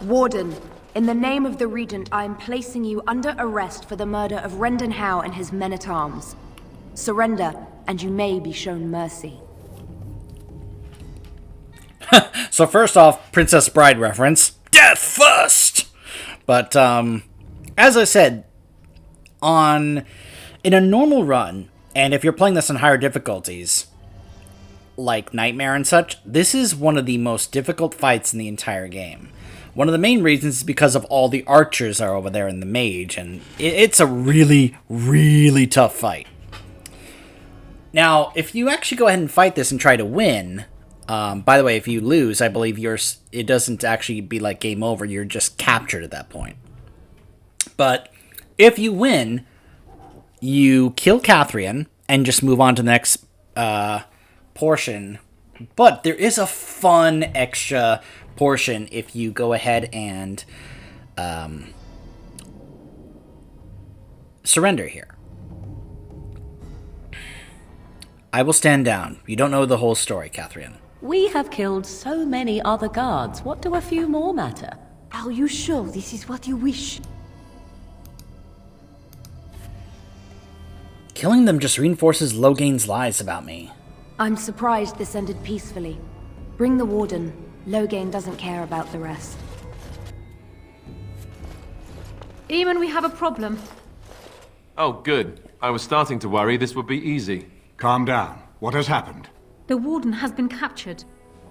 Warden, in the name of the Regent, I am placing you under arrest for the murder of Rendon Howe and his men-at-arms. Surrender, and you may be shown mercy. So first off, Princess Bride reference. Death first! But, as I said, in a normal run, and if you're playing this on higher difficulties, like Nightmare and such, this is one of the most difficult fights in the entire game. One of the main reasons is because of all the archers are over there in the mage, and it's a really, really tough fight. Now, if you actually go ahead and fight this and try to win, by the way, if you lose, I believe it doesn't actually be like game over, you're just captured at that point. But if you win, you kill Catherine and just move on to the next portion. But there is a fun extra portion if you go ahead and surrender here. I will stand down. You don't know the whole story, Catherine. We have killed so many other guards. What do a few more matter? Are you sure this is what you wish? Killing them just reinforces Logain's lies about me. I'm surprised this ended peacefully. Bring the Warden. Logain doesn't care about the rest. Eamon, we have a problem. Oh, good. I was starting to worry this would be easy. Calm down. What has happened? The Warden has been captured.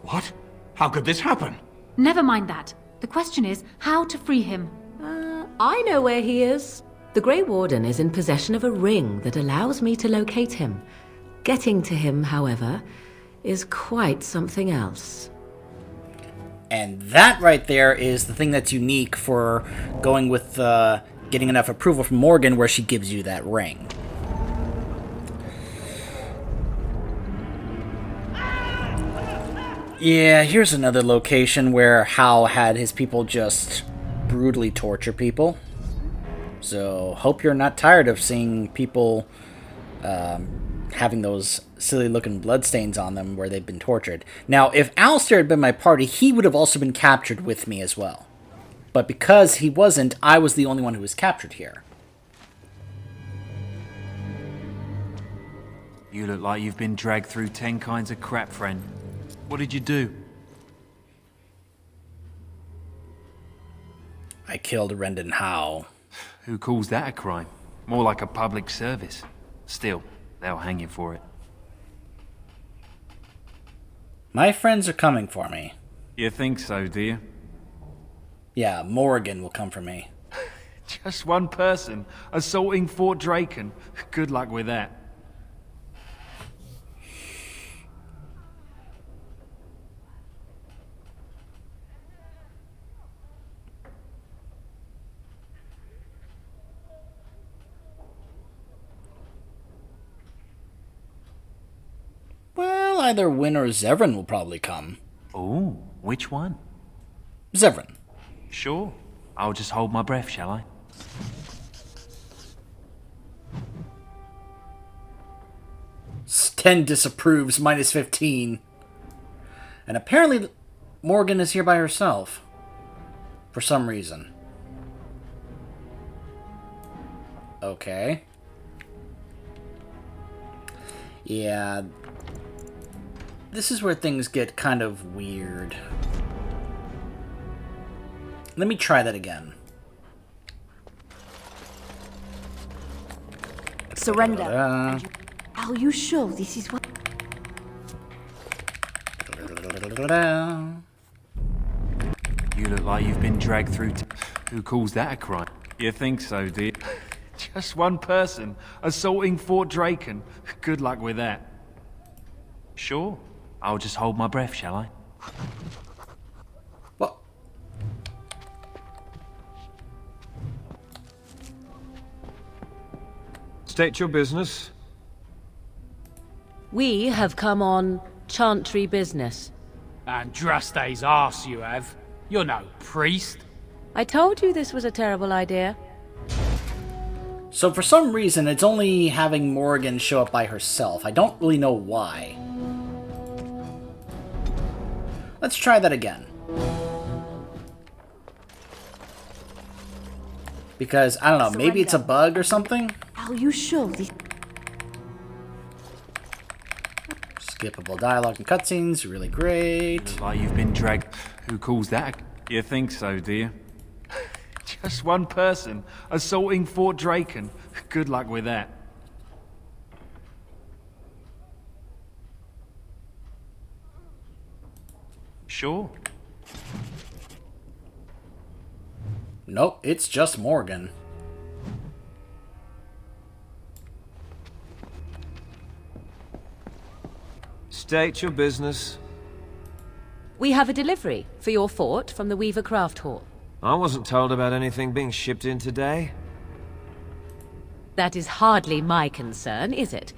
What? How could this happen? Never mind that. The question is how to free him. I know where he is. The Grey Warden is in possession of a ring that allows me to locate him. Getting to him, however, is quite something else. And that right there is the thing that's unique for going with getting enough approval from Morgan where she gives you that ring. Yeah, here's another location where Hal had his people just brutally torture people. So, hope you're not tired of seeing people having those silly-looking bloodstains on them where they've been tortured. Now, if Alistair had been my party, he would have also been captured with me as well. But because he wasn't, I was the only one who was captured here. You look like you've been dragged through 10 kinds of crap, friend. What did you do? I killed Rendon Howe. Who calls that a crime? More like a public service. Still, they'll hang you for it. My friends are coming for me. You think so, do you? Yeah, Morgan will come for me. Just one person, assaulting Fort Draken. Good luck with that. Well, either Win or Zevran will probably come. Oh, which one? Zevran. Sure. I'll just hold my breath, shall I? Sten disapproves, minus 15. And apparently Morgan is here by herself. For some reason. Okay. Yeah. This is where things get kind of weird. Let me try that again. Surrender. Are you sure this is what... You look like you've been dragged through Who calls that a crime? You think so, do you? Just one person, assaulting Fort Draken. Good luck with that. Sure. I'll just hold my breath, shall I? What? State your business. We have come on chantry business. And Druste's arse you have. You're no priest. I told you this was a terrible idea. So for some reason, it's only having Morgan show up by herself. I don't really know why. Let's try that again. Because, I don't know, maybe it's a bug or something? Are you sure this... Skippable dialogue and cutscenes, really great. Look like you've been dragged. Who calls that? You think so, do you? Just one person assaulting Fort Draken. Good luck with that. Sure. Nope, it's just Morgan. State your business. We have a delivery for your fort from the Weaver Craft Hall. I wasn't told about anything being shipped in today. That is hardly my concern, is it?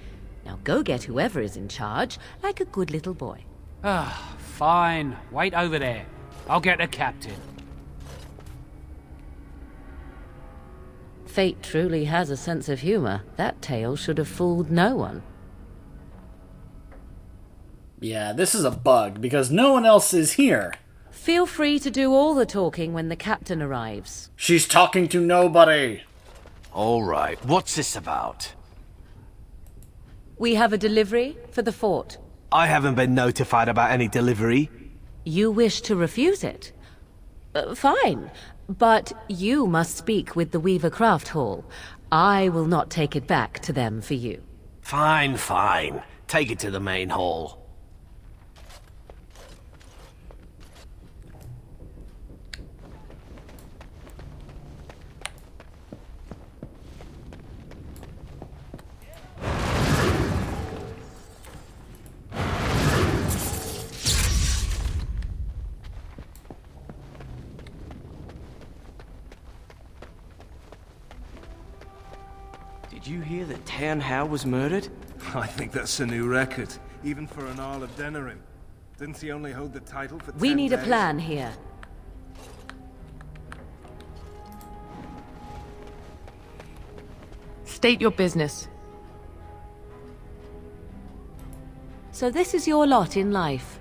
Now go get whoever is in charge, like a good little boy. Ah, fine. Wait over there. I'll get the captain. Fate truly has a sense of humor. That tale should have fooled no one. Yeah, this is a bug, because no one else is here. Feel free to do all the talking when the captain arrives. She's talking to nobody. All right, what's this about? We have a delivery for the fort. I haven't been notified about any delivery. You wish to refuse it? Fine, but you must speak with the Weaver Craft Hall. I will not take it back to them for you. Fine, fine. Take it to the main hall. Did you hear that Tan Hao was murdered? I think that's a new record, even for an Earl of Denerim. Didn't he only hold the title for 10 We need a days? plan here. State your business. So this is your lot in life.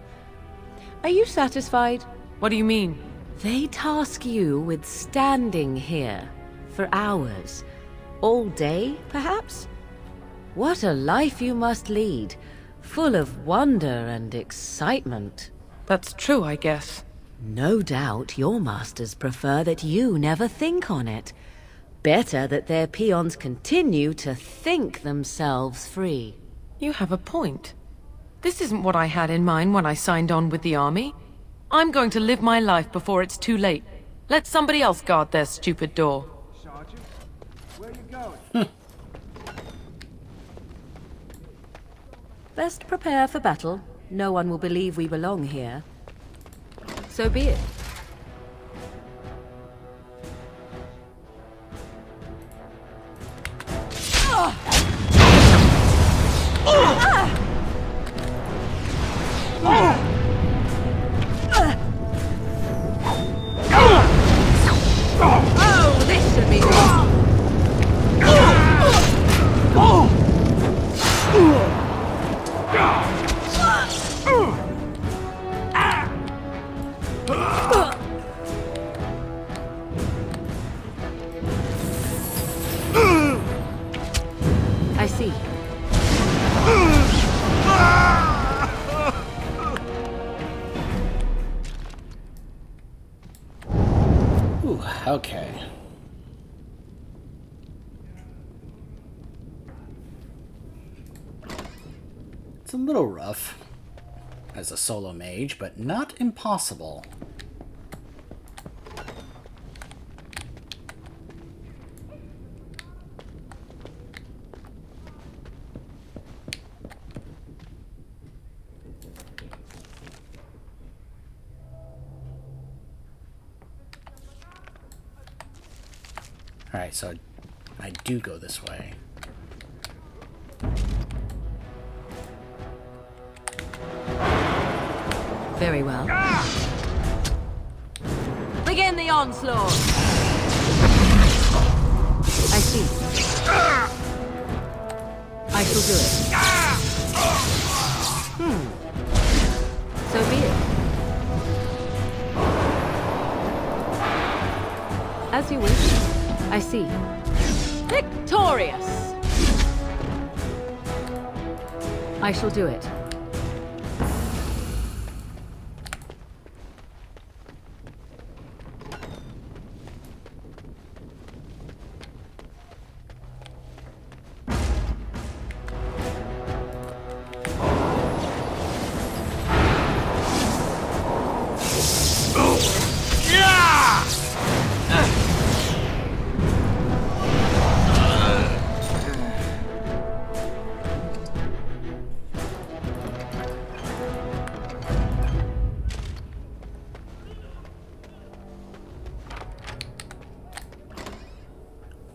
Are you satisfied? What do you mean? They task you with standing here for hours. All day, perhaps? What a life you must lead, full of wonder and excitement. That's true, I guess. No doubt your masters prefer that you never think on it. Better that their peons continue to think themselves free. You have a point. This isn't what I had in mind when I signed on with the army. I'm going to live my life before it's too late. Let somebody else guard their stupid door. Sergeant, where are you going? Best prepare for battle. No one will believe we belong here. So be it. Oh, this should be I see. Ooh, okay. It's a little rough as a solo mage, but not impossible. Alright, so I do go this way. Very well. Begin the onslaught! I see. I shall do it. So be it. As you wish. I see. Victorious! I shall do it.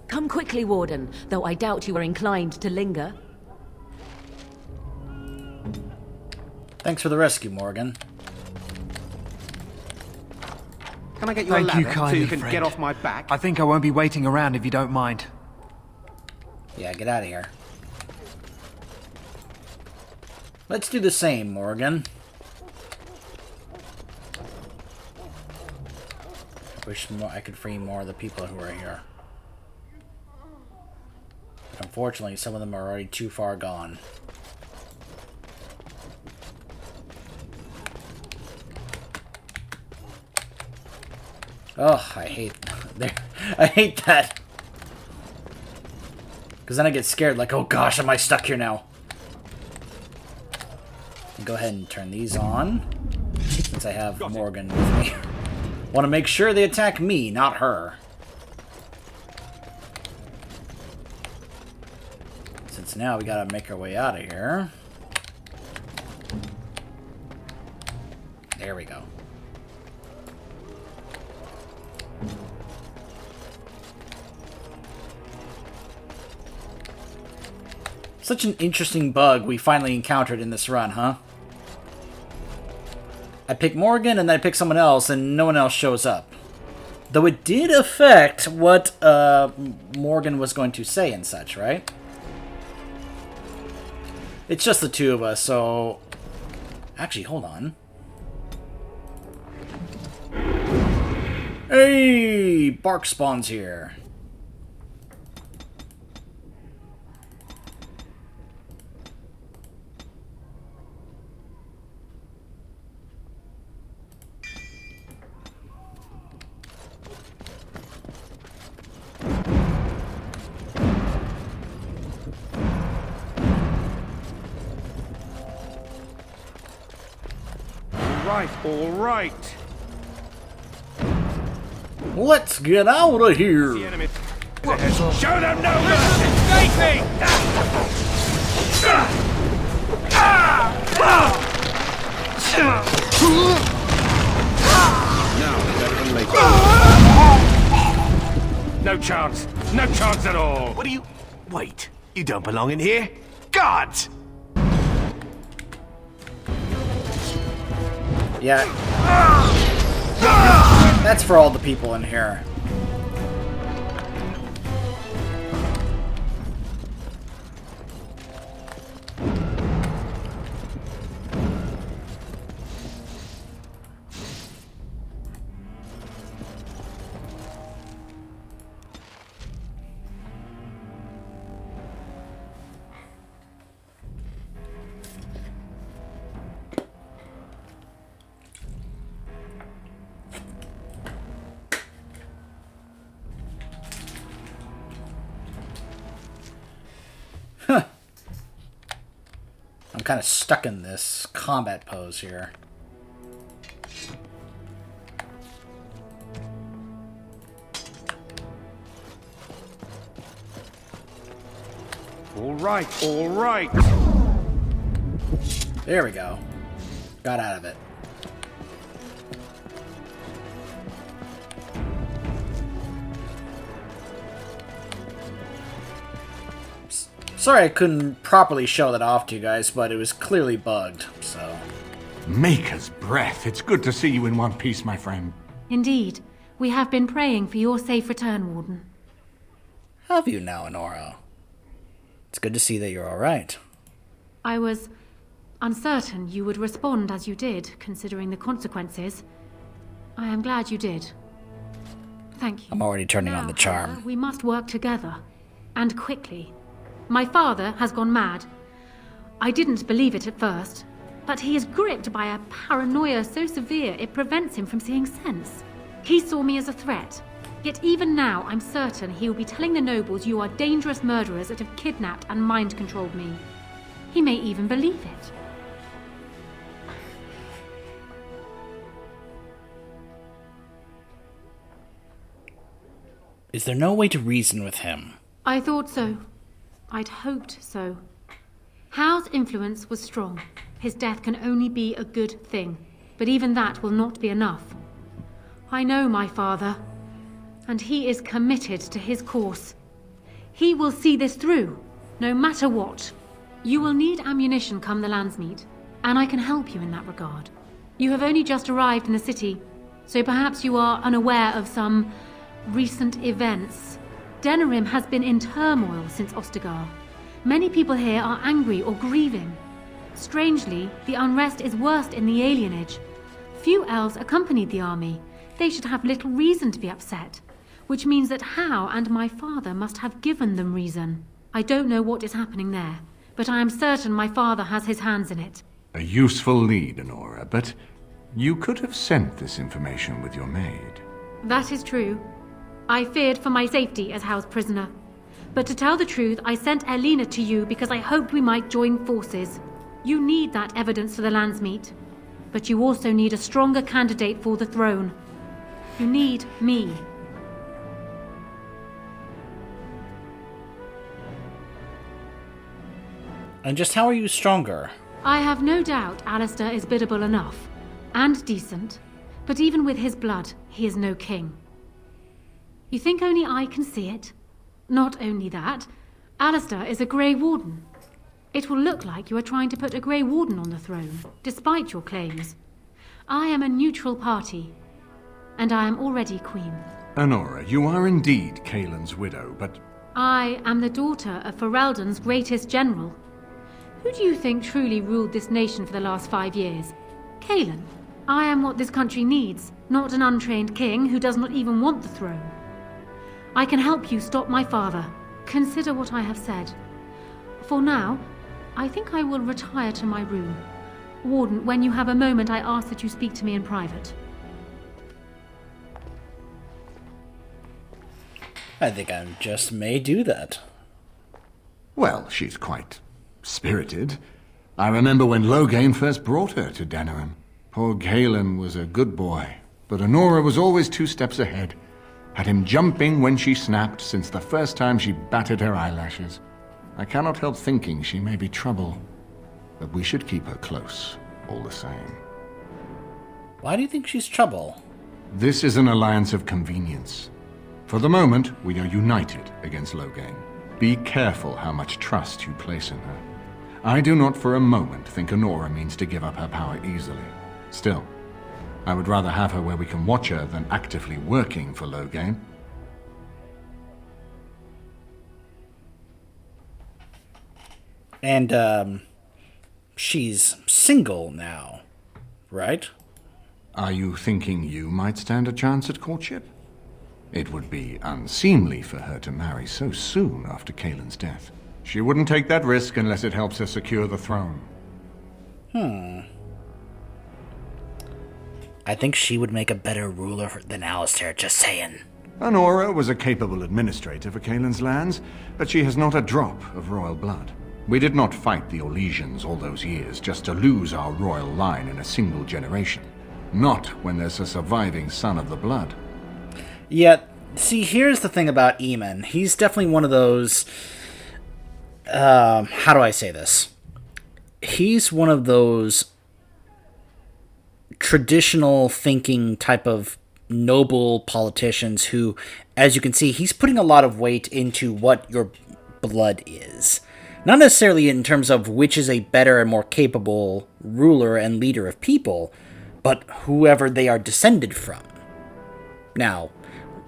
Come quickly, Warden, though I doubt you are inclined to linger. Thanks for the rescue, Morgan. Can I get you a Thank you ladder so kindly, you can friend. get off my back? I think I won't be waiting around if you don't mind. Yeah, get out of here. Let's do the same, Morgan. I wish I could free more of the people who are here. Unfortunately, some of them are already too far gone. Oh, I hate I hate that. Because then I get scared, like, oh gosh, am I stuck here now? Go ahead and turn these on, since I have Morgan with me. Want to make sure they attack me, not her. Since now we gotta make our way out of here. There we go. Such an interesting bug we finally encountered in this run, huh? I pick Morgan and then I pick someone else and no one else shows up. Though it did affect what Morgan was going to say and such, right? It's just the two of us, so... Actually, hold on. Hey! Bark spawns here. All right. Let's get out of here. The enemy. Show them no mercy. Escaping. Now, better than later. No chance. No chance at all. What do you... Wait, you don't belong in here. Guards! Yeah. That's for all the people in here. I'm kind of stuck in this combat pose here. All right, all right. There we go. Got out of it. Sorry I couldn't properly show that off to you guys, but it was clearly bugged, so... Maker's breath. It's good to see you in one piece, my friend. Indeed. We have been praying for your safe return, Warden. Have you now, Honora? It's good to see that you're alright. I was uncertain you would respond as you did, considering the consequences. I am glad you did. Thank you. I'm already turning on Now, the charm. however, we must work together. And quickly. My father has gone mad. I didn't believe it at first, but he is gripped by a paranoia so severe it prevents him from seeing sense. He saw me as a threat. Yet even now, I'm certain he will be telling the nobles you are dangerous murderers that have kidnapped and mind-controlled me. He may even believe it. Is there no way to reason with him? I thought so. I'd hoped so. Howe's influence was strong. His death can only be a good thing, but even that will not be enough. I know my father, and he is committed to his course. He will see this through, no matter what. You will need ammunition come the Landsmeet, and I can help you in that regard. You have only just arrived in the city, so perhaps you are unaware of some recent events. Denerim has been in turmoil since Ostagar. Many people here are angry or grieving. Strangely, the unrest is worst in the alienage. Few elves accompanied the army. They should have little reason to be upset, which means that Hao and my father must have given them reason. I don't know what is happening there, but I am certain my father has his hands in it. A useful lead, Honora, but you could have sent this information with your maid. That is true. I feared for my safety as Hao's prisoner. But to tell the truth, I sent Elena to you because I hoped we might join forces. You need that evidence for the Landsmeet. But you also need a stronger candidate for the throne. You need me. And just how are you stronger? I have no doubt Alistair is biddable enough. And decent. But even with his blood, he is no king. You think only I can see it? Not only that, Alistair is a Grey Warden. It will look like you are trying to put a Grey Warden on the throne, despite your claims. I am a neutral party, and I am already queen. Honora, you are indeed Kaelin's widow, but... I am the daughter of Ferelden's greatest general. Who do you think truly ruled this nation for the last 5 years? Kaelin. I am what this country needs, not an untrained king who does not even want the throne. I can help you stop my father. Consider what I have said. For now, I think I will retire to my room. Warden, when you have a moment, I ask that you speak to me in private. I think I just may do that. Well, she's quite spirited. I remember when Loghain first brought her to Denerim. Poor Kaelin was a good boy, but Honora was always 2 steps ahead. Had him jumping when she snapped since the first time she batted her eyelashes. I cannot help thinking she may be trouble, but we should keep her close, all the same. Why do you think she's trouble? This is an alliance of convenience. For the moment, we are united against Loghain. Be careful how much trust you place in her. I do not for a moment think Honora means to give up her power easily. Still, I would rather have her where we can watch her than actively working for Loghain. And, she's single now, right? Are you thinking you might stand a chance at courtship? It would be unseemly for her to marry so soon after Kaelin's death. She wouldn't take that risk unless it helps her secure the throne. I think she would make a better ruler than Alistair, just saying. Honora was a capable administrator for Kaelin's lands, but she has not a drop of royal blood. We did not fight the Orlesians all those years just to lose our royal line in a single generation. Not when there's a surviving son of the blood. Yet, see, here's the thing about Eamon. He's definitely one of those... how do I say this? He's one of those traditional thinking type of noble politicians who, as you can see, he's putting a lot of weight into what your blood is. Not necessarily in terms of which is a better and more capable ruler and leader of people, but whoever they are descended from. Now,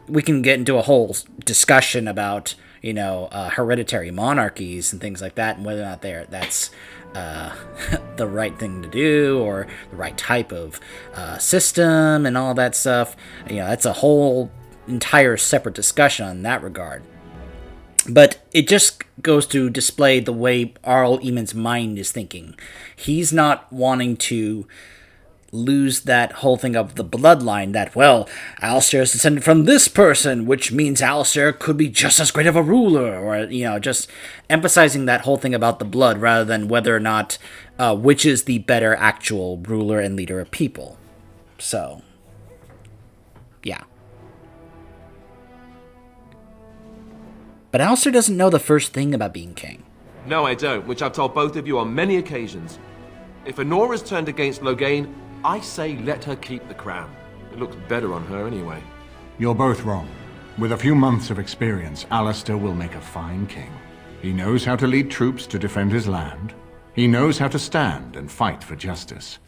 we can get into a whole discussion about, hereditary monarchies and things like that, and whether or not that's the right thing to do, or the right type of system, and all that stuff. That's a whole entire separate discussion in that regard. But it just goes to display the way Arl Eamon's mind is thinking. He's not wanting to lose that whole thing of the bloodline that, well, Alistair is descended from this person, which means Alistair could be just as great of a ruler, or, just emphasizing that whole thing about the blood rather than whether or not which is the better actual ruler and leader of people. So, yeah. But Alistair doesn't know the first thing about being king. No, I don't, which I've told both of you on many occasions. If Honora's turned against Loghain, I say let her keep the crown. It looks better on her anyway. You're both wrong. With a few months of experience, Alistair will make a fine king. He knows how to lead troops to defend his land. He knows how to stand and fight for justice.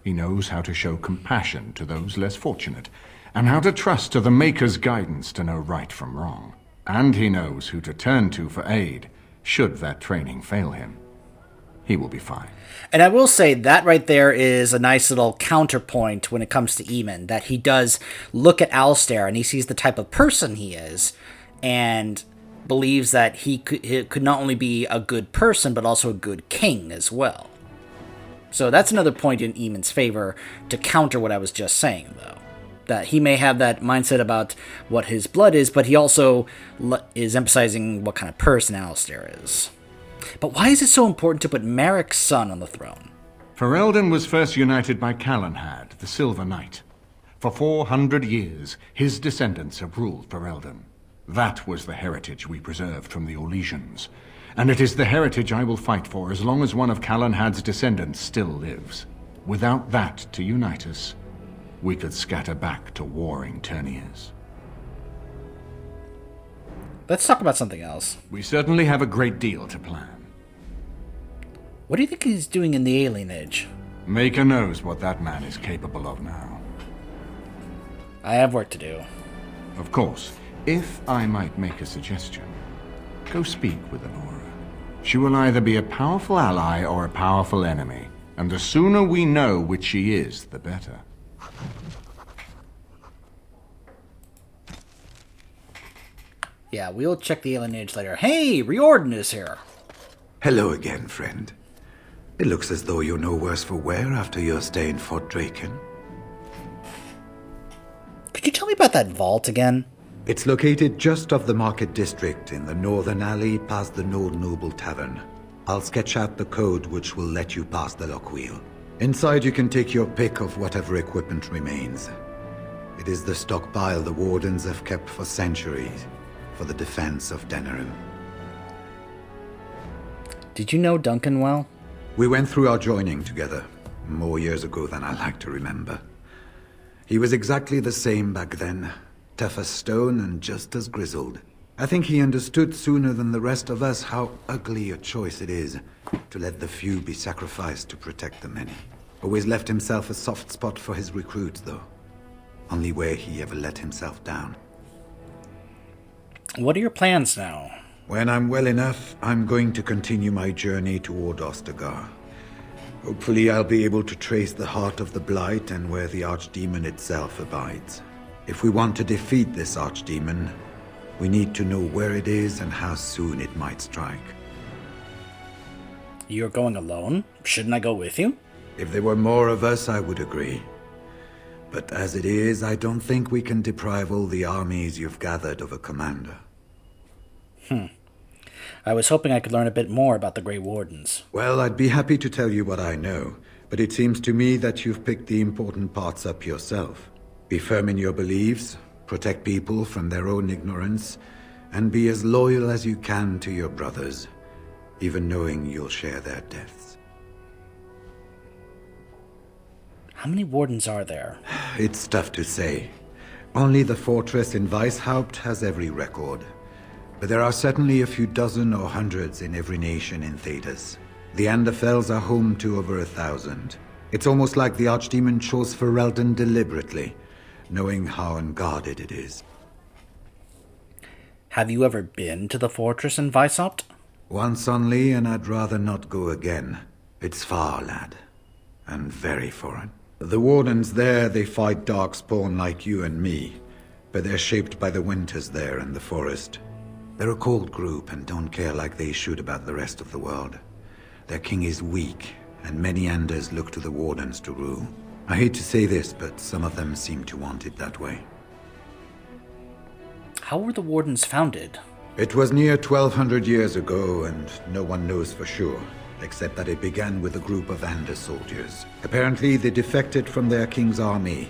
He knows how to show compassion to those less fortunate, and how to trust to the Maker's guidance to know right from wrong. And he knows who to turn to for aid, should that training fail him. He will be fine. And I will say that right there is a nice little counterpoint when it comes to Eamon, that he does look at Alistair and he sees the type of person he is, and believes that he could not only be a good person, but also a good king as well. So that's another point in Eamon's favor to counter what I was just saying, though. That he may have that mindset about what his blood is, but he also is emphasizing what kind of person Alistair is. But why is it so important to put Merrick's son on the throne? Ferelden was first united by Calenhad, the Silver Knight. For 400 years, his descendants have ruled Ferelden. That was the heritage we preserved from the Orlesians. And it is the heritage I will fight for as long as one of Calenhad's descendants still lives. Without that to unite us, we could scatter back to warring Terniers. Let's talk about something else. We certainly have a great deal to plan. What do you think he's doing in the Alien Age? Maker knows what that man is capable of now. I have work to do. Of course, if I might make a suggestion, go speak with Honora. She will either be a powerful ally or a powerful enemy, and the sooner we know which she is, the better. Yeah, we'll check the Alien Age later. Hey, Riordan is here. Hello again, friend. It looks as though you're no worse for wear after your stay in Fort Draken. Could you tell me about that vault again? It's located just off the Market District in the northern alley past the Old Noble Tavern. I'll sketch out the code which will let you pass the lock wheel. Inside you can take your pick of whatever equipment remains. It is the stockpile the Wardens have kept for centuries for the defense of Denerim. Did you know Duncan well? We went through our joining together, more years ago than I like to remember. He was exactly the same back then, tough as stone and just as grizzled. I think he understood sooner than the rest of us how ugly a choice it is to let the few be sacrificed to protect the many. Always left himself a soft spot for his recruits, though. Only way he ever let himself down. What are your plans now? When I'm well enough, I'm going to continue my journey toward Ostagar. Hopefully I'll be able to trace the heart of the Blight and where the Archdemon itself abides. If we want to defeat this Archdemon, we need to know where it is and how soon it might strike. You're going alone? Shouldn't I go with you? If there were more of us, I would agree. But as it is, I don't think we can deprive all the armies you've gathered of a commander. I was hoping I could learn a bit more about the Grey Wardens. Well, I'd be happy to tell you what I know, but it seems to me that you've picked the important parts up yourself. Be firm in your beliefs, protect people from their own ignorance, and be as loyal as you can to your brothers, even knowing you'll share their deaths. How many Wardens are there? It's tough to say. Only the fortress in Weishaupt has every record. But there are certainly a few dozen or hundreds in every nation in Thedas. The Anderfells are home to over 1,000. It's almost like the Archdemon chose Ferelden deliberately, knowing how unguarded it is. Have you ever been to the fortress in Weishaupt? Once only, and I'd rather not go again. It's far, lad. And very foreign. The Wardens there, they fight Darkspawn like you and me. but they're shaped by the winters there in the forest. They're a cold group and don't care like they should about the rest of the world. Their king is weak, and many Anders look to the Wardens to rule. I hate to say this, but some of them seem to want it that way. How were the Wardens founded? It was near 1200 years ago, and no one knows for sure, except that it began with a group of Anders soldiers. Apparently, they defected from their king's army,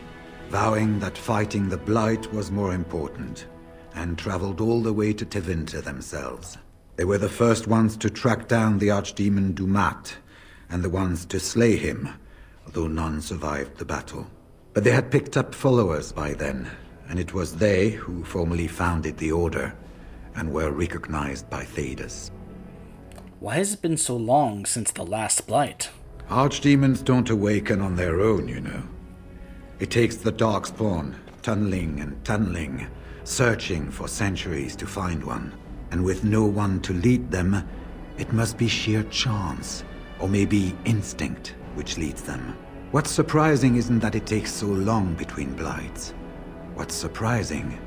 vowing that fighting the Blight was more important, and traveled all the way to Tevinter themselves. They were the first ones to track down the archdemon Dumat, and the ones to slay him, though none survived the battle. But they had picked up followers by then, and it was they who formally founded the Order, and were recognized by Thedas. Why has it been so long since the last Blight? Archdemons don't awaken on their own, you know. It takes the Darkspawn, tunneling and tunneling, searching for centuries to find one. And with no one to lead them, it must be sheer chance, or maybe instinct, which leads them. What's surprising isn't that it takes so long between Blights. What's surprising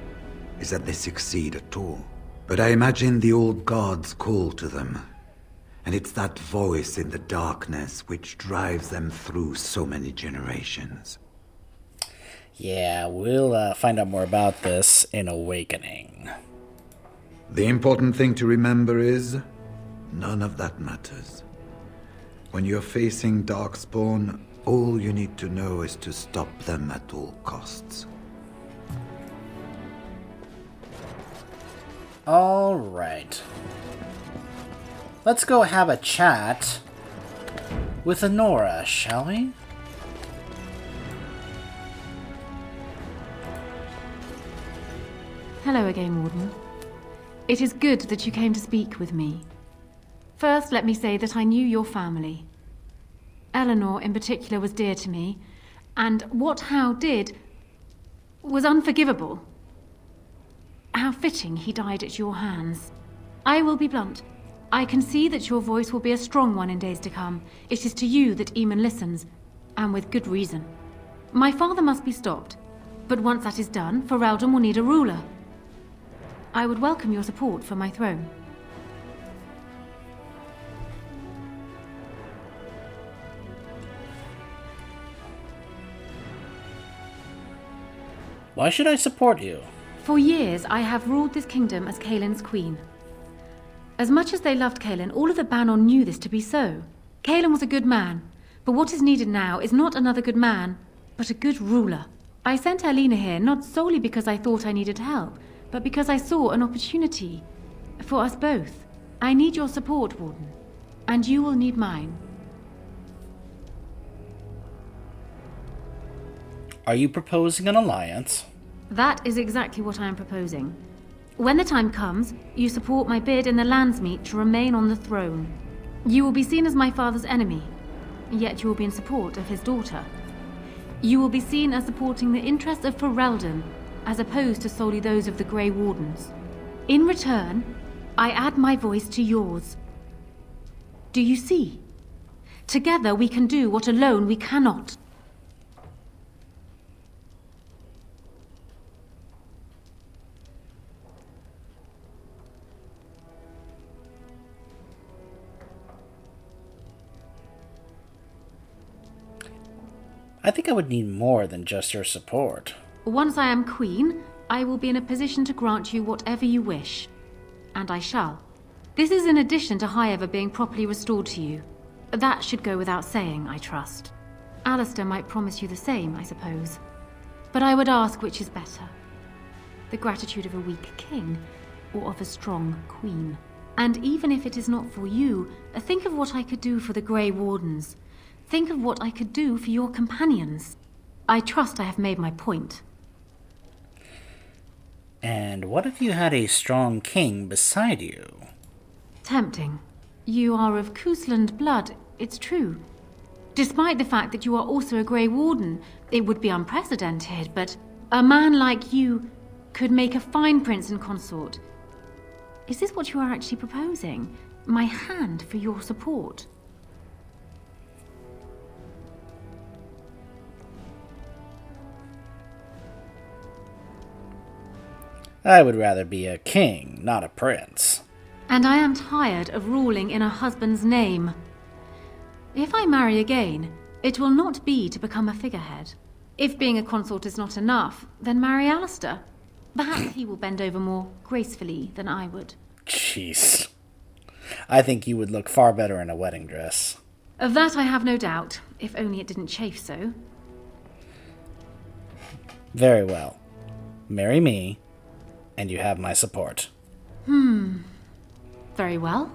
is that they succeed at all. But I imagine the old gods call to them, and it's that voice in the darkness which drives them through so many generations. Yeah, we'll find out more about this in Awakening. The important thing to remember is, none of that matters. When you're facing Darkspawn, all you need to know is to stop them at all costs. Alright. Let's go have a chat with Honora, shall we? Hello again, Warden. It is good that you came to speak with me. First, let me say that I knew your family. Eleanor, in particular, was dear to me, and what Hal did was unforgivable. How fitting he died at your hands. I will be blunt. I can see that your voice will be a strong one in days to come. It is to you that Eamon listens, and with good reason. My father must be stopped, but once that is done, Ferelden will need a ruler. I would welcome your support for my throne. Why should I support you? For years, I have ruled this kingdom as Kaelin's queen. As much as they loved Kaelin, all of the Banon knew this to be so. Kaelin was a good man, but what is needed now is not another good man, but a good ruler. I sent Alina here not solely because I thought I needed help, but because I saw an opportunity for us both. I need your support, Warden, and you will need mine. Are you proposing an alliance? That is exactly what I am proposing. When the time comes, you support my bid in the Landsmeet to remain on the throne. You will be seen as my father's enemy, yet you will be in support of his daughter. You will be seen as supporting the interests of Ferelden, as opposed to solely those of the Grey Wardens. In return, I add my voice to yours. Do you see? Together we can do what alone we cannot. I think I would need more than just your support. Once I am queen, I will be in a position to grant you whatever you wish. And I shall. This is in addition to Highever being properly restored to you. That should go without saying, I trust. Alistair might promise you the same, I suppose. But I would ask which is better. The gratitude of a weak king, or of a strong queen. And even if it is not for you, think of what I could do for the Grey Wardens. Think of what I could do for your companions. I trust I have made my point. And what if you had a strong king beside you? Tempting. You are of Cousland blood, it's true. Despite the fact that you are also a Grey Warden, it would be unprecedented, but a man like you could make a fine prince and consort. Is this what you are actually proposing? My hand for your support? I would rather be a king, not a prince. And I am tired of ruling in a husband's name. If I marry again, it will not be to become a figurehead. If being a consort is not enough, then marry Alistair. Perhaps he will bend over more gracefully than I would. Jeez. I think you would look far better in a wedding dress. Of that I have no doubt, if only it didn't chafe so. Very well. Marry me, and you have my support. Very well.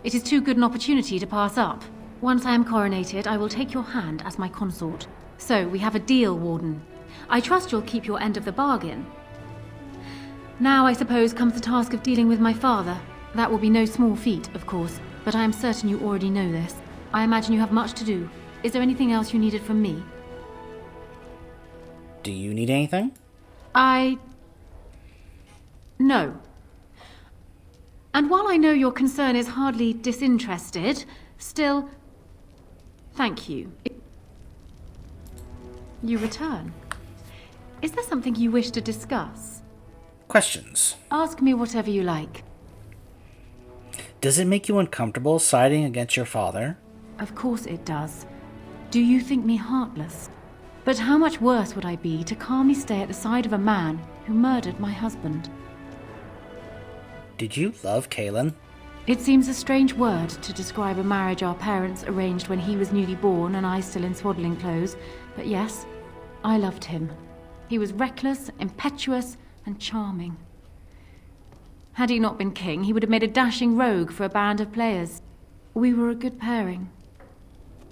It is too good an opportunity to pass up. Once I am coronated, I will take your hand as my consort. So, we have a deal, Warden. I trust you'll keep your end of the bargain. Now, I suppose, comes the task of dealing with my father. That will be no small feat, of course, but I am certain you already know this. I imagine you have much to do. Is there anything else you needed from me? Do you need anything? No. And while I know your concern is hardly disinterested, still, thank you. You return. Is there something you wish to discuss? Questions. Ask me whatever you like. Does it make you uncomfortable siding against your father? Of course it does. Do you think me heartless? But how much worse would I be to calmly stay at the side of a man who murdered my husband? Did you love Kalen? It seems a strange word to describe a marriage our parents arranged when he was newly born and I still in swaddling clothes, but yes, I loved him. He was reckless, impetuous, and charming. Had he not been king, he would have made a dashing rogue for a band of players. We were a good pairing.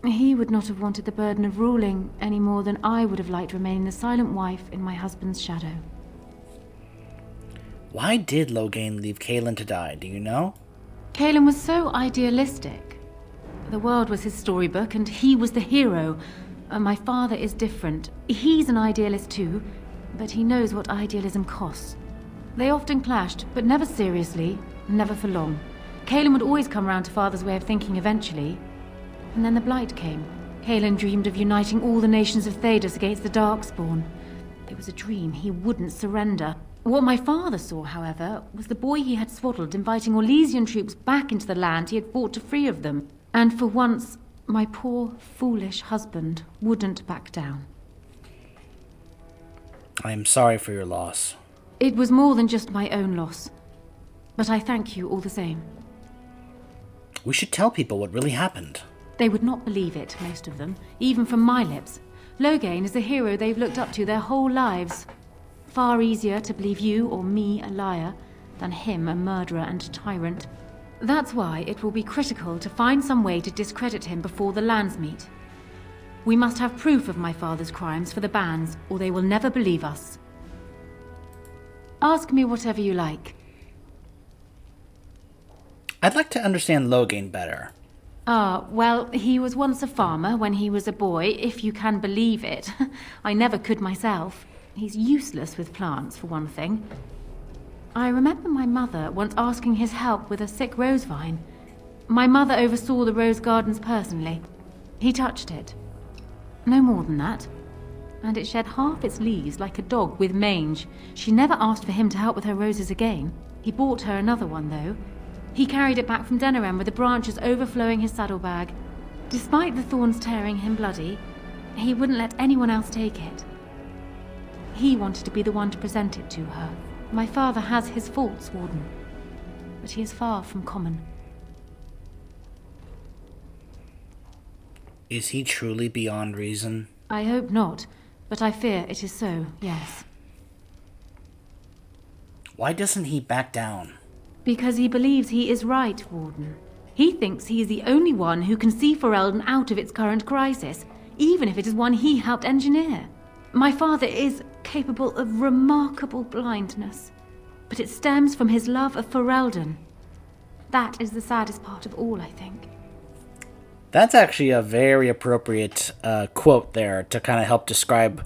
He would not have wanted the burden of ruling any more than I would have liked remaining the silent wife in my husband's shadow. Why did Logain leave Kalen to die, do you know? Kalen was so idealistic. The world was his storybook, and he was the hero. My father is different. He's an idealist too, but he knows what idealism costs. They often clashed, but never seriously, never for long. Kalen would always come round to Father's way of thinking eventually. And then the Blight came. Kalen dreamed of uniting all the nations of Thedas against the Darkspawn. It was a dream. He wouldn't surrender. What my father saw, however, was the boy he had swaddled inviting Orlesian troops back into the land he had fought to free of them. And for once, my poor, foolish husband wouldn't back down. I am sorry for your loss. It was more than just my own loss. But I thank you all the same. We should tell people what really happened. They would not believe it, most of them, even from my lips. Logain is a hero they've looked up to their whole lives. Far easier to believe you or me a liar than him a murderer and tyrant. That's why it will be critical to find some way to discredit him before the lands meet. We must have proof of my father's crimes for the bands, or they will never believe us. Ask me whatever you like. I'd like to understand Logain better. Well, he was once a farmer when he was a boy, if you can believe it. I never could myself. He's useless with plants, for one thing. I remember my mother once asking his help with a sick rose vine. My mother oversaw the rose gardens personally. He touched it. No more than that. And it shed half its leaves like a dog with mange. She never asked for him to help with her roses again. He bought her another one, though. He carried it back from Denerim with the branches overflowing his saddlebag. Despite the thorns tearing him bloody, he wouldn't let anyone else take it. He wanted to be the one to present it to her. My father has his faults, Warden, but he is far from common. Is he truly beyond reason? I hope not, but I fear it is so, yes. Why doesn't he back down? Because he believes he is right, Warden. He thinks he is the only one who can see Ferelden out of its current crisis, even if it is one he helped engineer. My father is capable of remarkable blindness, but it stems from his love of Ferelden. That is the saddest part of all, I think. That's actually a very appropriate quote there to kind of help describe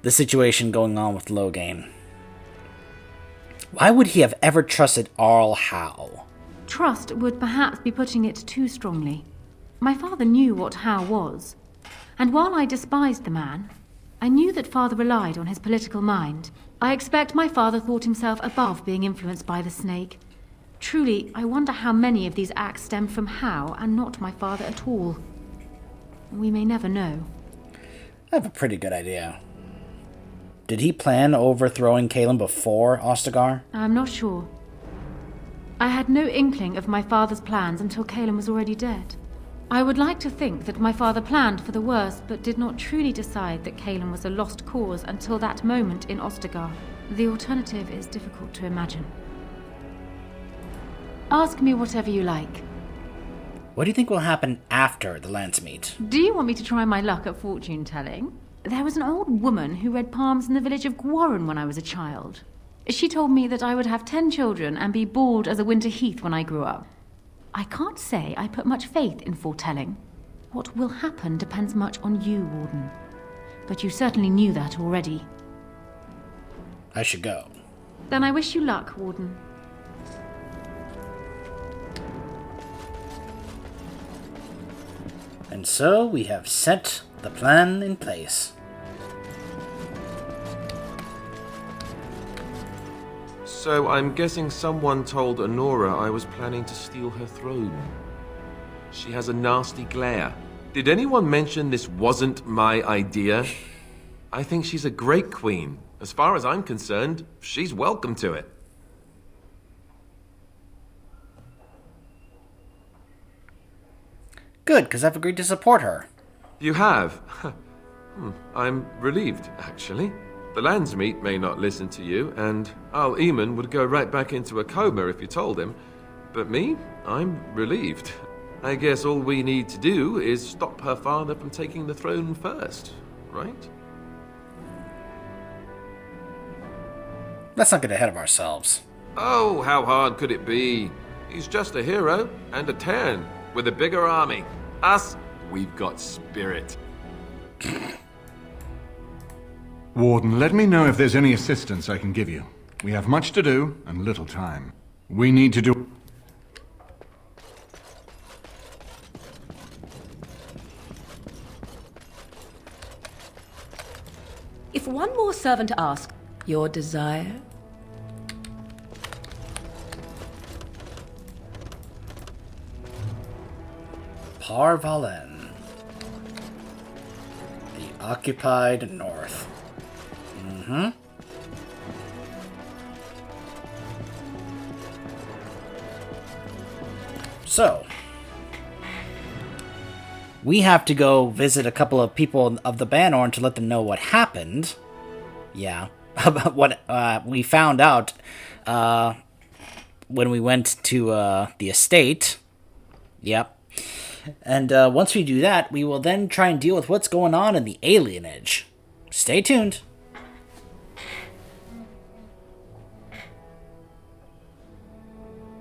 the situation going on with Logain. Why would he have ever trusted Arl Howe? Trust would perhaps be putting it too strongly. My father knew what Howe was, and while I despised the man, I knew that Father relied on his political mind. I expect my father thought himself above being influenced by the snake. Truly, I wonder how many of these acts stem from Hao and not my father at all. We may never know. I have a pretty good idea. Did he plan overthrowing Caleb before Ostagar? I'm not sure. I had no inkling of my father's plans until Caleb was already dead. I would like to think that my father planned for the worst, but did not truly decide that Caleb was a lost cause until that moment in Ostagar. The alternative is difficult to imagine. Ask me whatever you like. What do you think will happen after the lance meet? Do you want me to try my luck at fortune-telling? There was an old woman who read palms in the village of Gwarren when I was a child. She told me that I would have 10 children and be bald as a winter heath when I grew up. I can't say I put much faith in foretelling. What will happen depends much on you, Warden. But you certainly knew that already. I should go. Then I wish you luck, Warden. And so we have set the plan in place. So I'm guessing someone told Honora I was planning to steal her throne. She has a nasty glare. Did anyone mention this wasn't my idea? I think she's a great queen. As far as I'm concerned, she's welcome to it. Good, because I've agreed to support her. You have? I'm relieved, actually. The Landsmeet may not listen to you, and Al Eamon would go right back into a coma if you told him. But me? I'm relieved. I guess all we need to do is stop her father from taking the throne first, right? Let's not get ahead of ourselves. Oh, how hard could it be? He's just a hero and a Terran with a bigger army. Us, we've got spirit. Warden, let me know if there's any assistance I can give you. We have much to do and little time. We need to do... If one more servant to ask, your desire? Parvalen. The occupied north. So, we have to go visit a couple of people of the Banorn to let them know what happened. Yeah, about what we found out when we went to the estate. Yep. And once we do that, we will then try and deal with what's going on in the alienage. Stay tuned.